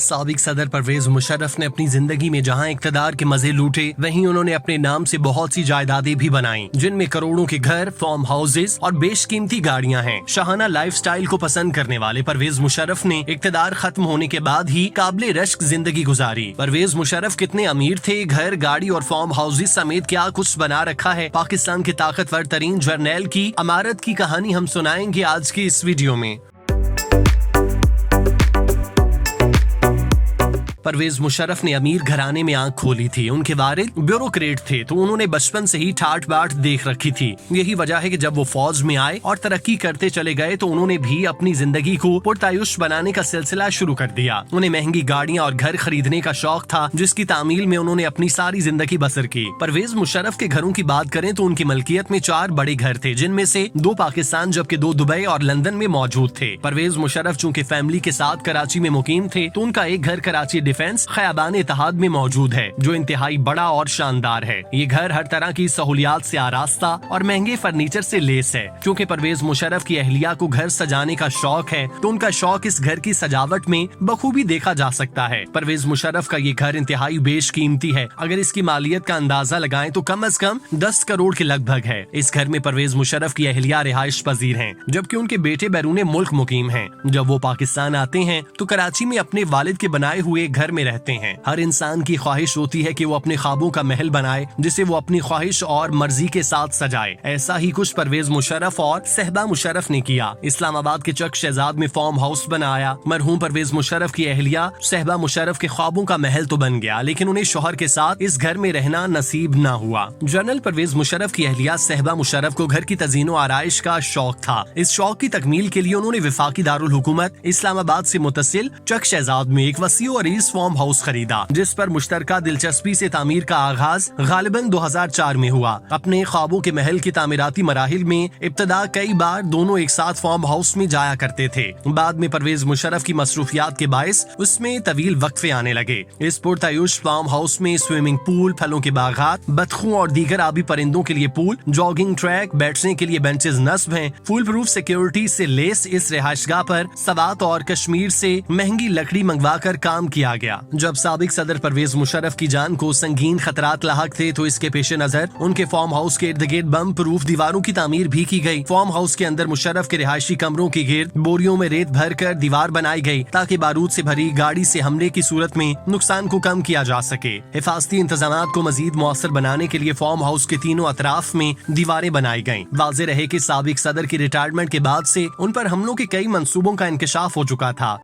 साबिक सदर परवेज मुशर्रफ ने अपनी जिंदगी में जहां इक्तदार के मजे लूटे, वहीं उन्होंने अपने नाम से बहुत सी जायदादें भी बनाई, जिनमें करोड़ों के घर, फार्म हाउसेज और बेशकीमती गाड़ियां हैं। शाहाना लाइफस्टाइल को पसंद करने वाले परवेज मुशर्रफ ने इक्तदार खत्म होने के बाद ही काबिले रश्क जिंदगी गुजारी। परवेज मुशर्रफ कितने अमीर थे, घर, गाड़ी और फार्म हाउसेज समेत क्या कुछ बना रखा है, पाकिस्तान के ताकतवर तरीन जर्नैल की अमारत की कहानी हम सुनाएंगे आज की इस वीडियो में। परवेज मुशर्रफ ने अमीर घराने में आंख खोली थी। उनके वालिद ब्यूरोक्रेट थे, तो उन्होंने बचपन से ही ठाट बाट देख रखी थी। यही वजह है कि जब वो फौज में आए और तरक्की करते चले गए तो उन्होंने भी अपनी जिंदगी को पुरतायुश बनाने का सिलसिला शुरू कर दिया। उन्हें महंगी गाड़ियां और घर खरीदने का शौक था, जिसकी तामील में उन्होंने अपनी सारी जिंदगी बसर की। परवेज मुशर्रफ के घरों की बात करें तो उनकी मलकियत में 4 बड़े घर थे, जिनमें से 2 पाकिस्तान जबकि 2 दुबई और लंदन में मौजूद थे। परवेज मुशर्रफ चूँकि फैमिली के साथ कराची में मुकीम थे, तो उनका एक घर कराची खयाबान इत्तेहाद में मौजूद है, जो इंतहाई बड़ा और शानदार है। ये घर हर तरह की सहूलियात से आरास्ता और महंगे फर्नीचर से लेस है। क्योंकि परवेज मुशर्रफ की अहलिया को घर सजाने का शौक है, तो उनका शौक इस घर की सजावट में बखूबी देखा जा सकता है। परवेज मुशर्रफ का ये घर इंतहाई बेशकीमती है। अगर इसकी मालियत का अंदाजा लगाएं तो कम से कम 10 करोड़ के लगभग है। इस घर में परवेज मुशर्रफ की अहलिया रिहाइश पजीर हैं, जबकि उनके बेटे बैरून मुल्क मुकीम हैं। जब वो पाकिस्तान आते हैं तो कराची में अपने वालिद के बनाए हुए घर में रहते हैं। हर इंसान की ख्वाहिश होती है कि वो अपने ख्वाबों का महल बनाए, जिसे वो अपनी ख्वाहिश और मर्जी के साथ सजाए। ऐसा ही कुछ परवेज मुशर्रफ और सहबा मुशर्रफ ने किया। इस्लामाबाद के चक शहजाद में फार्म हाउस बनाया। मरहूम परवेज मुशर्रफ की अहलिया सहबा मुशर्रफ के ख्वाबों का महल तो बन गया, लेकिन उन्हें शौहर के साथ इस घर में रहना नसीब न हुआ। जनरल परवेज मुशर्रफ की अहलिया सहबा मुशर्रफ को घर की तज़ीनो आराइश का शौक था। इस शौक की तकमील के लिए उन्होंने वफाकी दारुल हुकूमत इस्लामाबाद से मुतसिल चक शहजाद में एक वसी और अरीज फार्म हाउस खरीदा, जिस पर मुश्तरका दिलचस्पी से तामीर का आगाज गालिबन 2004 में हुआ। अपने ख्वाबों के महल की तामीराती मराहिल में इब्तदा कई बार दोनों एक साथ फार्म हाउस में जाया करते थे। बाद में परवेज मुशर्रफ की मसरूफियात के बायस उसमें तवील वक्फे आने लगे। इस पुरतायुश फार्म हाउस में स्विमिंग पूल, फलों के बागात, बतखों और दीगर आबी परिंदों के लिए पूल, जॉगिंग ट्रैक, बैठने के लिए बेंचेस नस्ब हैं। फुल प्रूफ सिक्योरिटी से लेस इस रिहाइशगाह पर सवात और कश्मीर से महंगी लकड़ी मंगवा कर काम किया गया। जब साबिक सदर परवेज मुशर्रफ की जान को संगीन खतरात लाहक थे, तो इसके पेश नजर उनके फार्म हाउस के इर्द गिर्द बम प्रूफ दीवारों की तामीर भी की गई। फार्म हाउस के अंदर मुशर्रफ के रिहायशी कमरों के गिर्द बोरियों में रेत भर कर दीवार बनाई गई, ताकि बारूद से भरी गाड़ी से हमले की सूरत में नुकसान को कम किया जा सके। हिफाजती इंतजामात को मजीद मौसर बनाने के लिए फार्म हाउस के तीनों अतराफ में दीवारें बनाई गयी। वाज़ेह रहे कि साबिक सदर की रिटायरमेंट के बाद से उन पर हमलों के कई मंसूबों का इंकशाफ हो चुका था।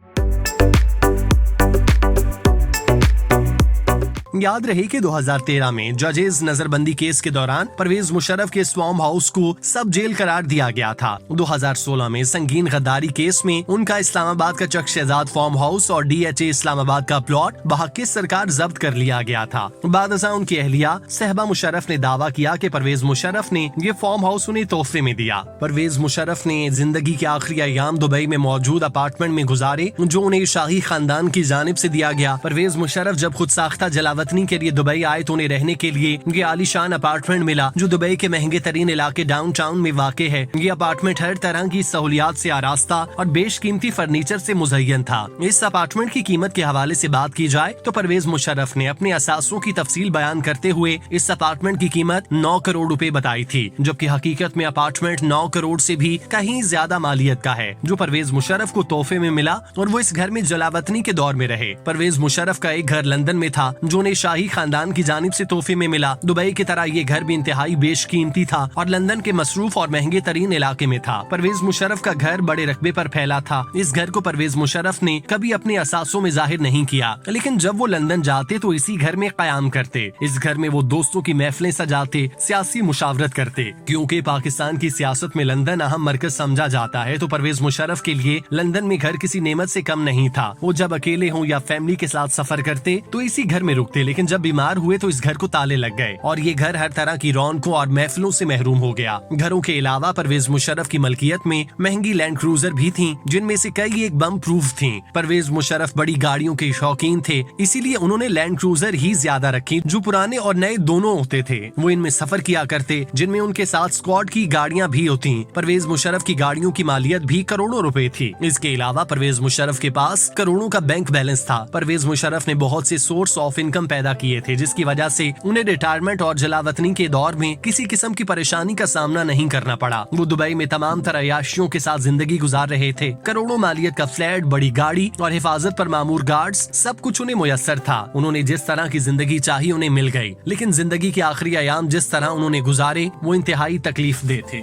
याद रहे कि 2013 में जजेज नजरबंदी केस के दौरान परवेज मुशर्रफ के इस फार्म हाउस को सब जेल करार दिया गया था। 2016 में संगीन गद्दारी केस में उनका इस्लामाबाद का चक शहजाद फार्म हाउस और DHA इस्लामाबाद का प्लॉट बहक़ सरकार जब्त कर लिया गया था। बाद उनकी अहलिया सहबा मुशर्रफ ने दावा किया कि परवेज मुशर्रफ ने ये फार्म हाउस उन्हें तोहफे में दिया। परवेज मुशर्रफ ने जिंदगी के आखिरी अयाम दुबई में मौजूद अपार्टमेंट में गुजारे, जो उन्हें शाही खानदान की जानिब से दिया गया। परवेज मुशर्रफ जब खुद साख्ता जलावतनी के लिए दुबई आए तो उन्हें रहने के लिए ये आलीशान अपार्टमेंट मिला, जो दुबई के महंगे तरीन इलाके डाउनटाउन में वाक़े है। ये अपार्टमेंट हर तरह की सहूलियात से आरास्ता और बेशकीमती फर्नीचर से मुज़य्यन था। इस अपार्टमेंट की कीमत के हवाले से बात की जाए तो परवेज मुशर्रफ ने अपने असासों की तफसील बयान करते हुए इस अपार्टमेंट की कीमत 9 करोड़ रुपए बताई थी, जबकि हकीकत में अपार्टमेंट 9 करोड़ से भी कहीं ज्यादा मालियत का है, जो परवेज मुशर्रफ को तोहफे में मिला और वो इस घर में जलावतनी के दौर में रहे। परवेज मुशर्रफ का एक घर लंदन में था, जो उन्हें शाही खानदान की जानिब से तोहफे में मिला। दुबई की तरह ये घर भी इंतहाई बेशकीमती था और लंदन के मसरूफ और महंगे तरीन इलाके में था। परवेज मुशर्रफ का घर बड़े रकबे पर फैला था। इस घर को परवेज मुशर्रफ ने कभी अपने असासों में जाहिर नहीं किया, लेकिन जब वो लंदन जाते तो इसी घर में कयाम करते। इस घर में वो दोस्तों की महफिलें सजाते, सियासी मुशावरत करते। क्योंकि पाकिस्तान की सियासत में लंदन अहम मरकज समझा जाता है, तो परवेज मुशर्रफ के लिए लंदन में घर किसी नेमत से कम नहीं था। वो जब अकेले हों या फैमिली के साथ सफर करते तो इसी घर में रुकते थे, लेकिन जब बीमार हुए तो इस घर को ताले लग गए और ये घर हर तरह की रौनकों और महफिलों से महरूम हो गया। घरों के अलावा परवेज मुशर्रफ की मलकियत में महंगी लैंड क्रूजर भी थीं, जिनमें से कई एक बम प्रूफ थीं। परवेज मुशर्रफ बड़ी गाड़ियों के शौकीन थे, इसीलिए उन्होंने लैंड क्रूजर ही ज्यादा रखी, जो पुराने और नए दोनों होते थे। वो इनमें सफर किया करते, जिनमें उनके साथ स्क्वाड की गाड़ियां भी होती। परवेज मुशर्रफ की गाड़ियों की मालियत भी करोड़ों रुपए थी। इसके अलावा परवेज मुशर्रफ के पास करोड़ों का बैंक बैलेंस था। परवेज मुशर्रफ ने बहुत से सोर्स ऑफ इनकम पैदा किए थे, जिसकी वजह से उन्हें रिटायरमेंट और जलावतनी के दौर में किसी किस्म की परेशानी का सामना नहीं करना पड़ा। वो दुबई में तमाम तरह अय्याशियों के साथ जिंदगी गुजार रहे थे। करोड़ों मालियत का फ्लैट, बड़ी गाड़ी और हिफाजत पर मामूर गार्ड्स, सब कुछ उन्हें मुयस्सर था। उन्होंने जिस तरह की जिंदगी चाही उन्हें मिल गई, लेकिन जिंदगी के आखिरी अयाम जिस तरह उन्होंने गुजारे वो इंतहाई तकलीफ दे थे।